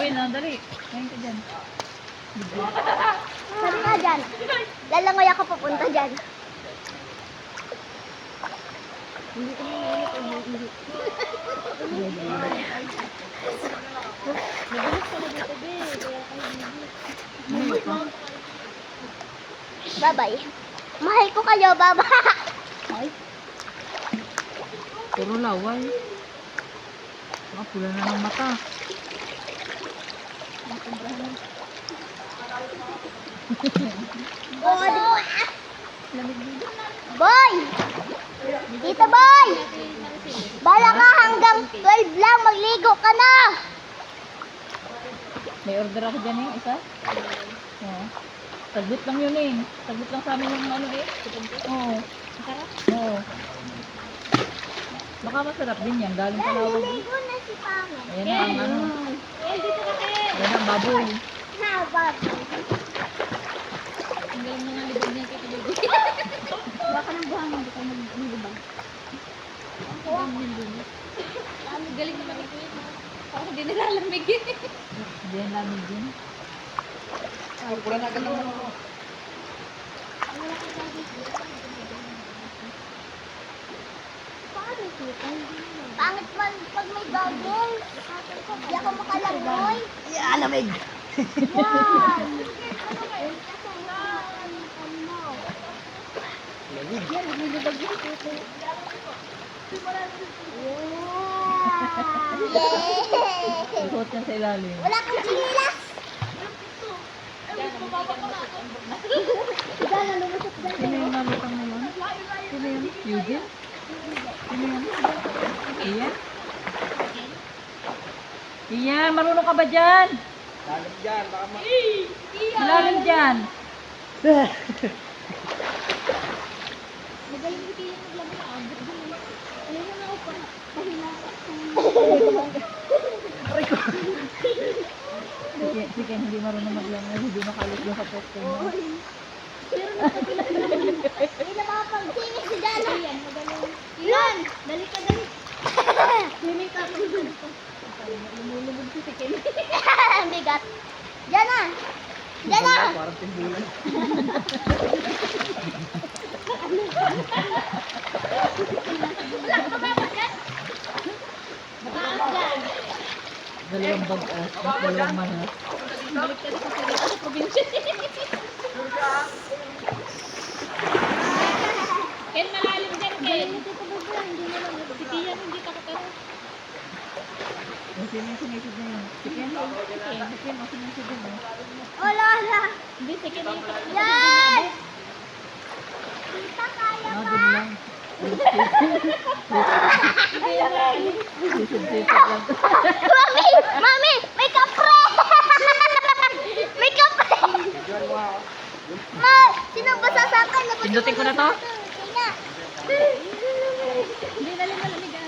gawin na, dali. Kain ka dyan. Saan ka dyan? Lalangoy ako papunta dyan. Hindi ko hindi. Mabilis ka na dito, be. Kaya kayo bye-bye. Mahal ko kayo, bye-bye. Puro laway. Pula na ng mata. Boy! Tita Boy! Bala ka hanggang 12 lang, magligo ka na! May order ako dyan eh, isa. Oo. Saglit lang yun eh. Saglit lang sa amin yung ano eh. Oo. Masarap? Oo. Baka masarap din yan. Galing sa lawag. Naligo na si Pangit. Ayan na ang ano. Dito ka kayo. Ayan ang baboy. Na, baboy. Ang galing na libag niya kay Baby. Baka ng buhangin, di ka maglibang. Ang galing naman ni Kuya. Ako hindi nilalamig eh. Hindi yan lamig din. Pula na agad naman ako. Pangit man pag may goggles. Di ako makalangoy. Yeah, lamig. Yan. Lamig. Yeah. Isuot niya sa ilalim. Wala kang chinilas. Diyan, lumusot dyan. Sino yung nalutang na yun? Sino yun? Eugene? Sino yun? Iyan? Iyan, marunong ka ba dyan? Lamig dyan, baka Malalim dyan. Magaling ni Kuya maglamig. Abot din. Ayun na ako pa. Pahila. Sige, hindi marunong maglamig. Hindi makalit yung sa pwesto mo. Hindi na makapag-singit si Dana. Yan, magaling. Yan. Dali ka, dali. Swimming ka. Lumulubog si Kelly. Ang bigat. Diyan na. Diyan na. parang timbulan. Dalawang bag-as. Dalawang manas. Balik ka sa probinsya. Ken, malalim dyan, Ken. Si Tia, hindi takot ako. Sino yung sinisid na yun? Si Ken? Si Ken, o sinisid na yun? Oh, Lola. Hindi, si Ken yung takot na Yan. Tita, kaya Ah, pa. dun lang. Sisid-sisid lang. Mami! Mami! May kapre! May kapre! Diyan mo ako. Ma! Sino ba sasakan? Pindutin ko na to? Kaya. Hindi, dali malamig ah.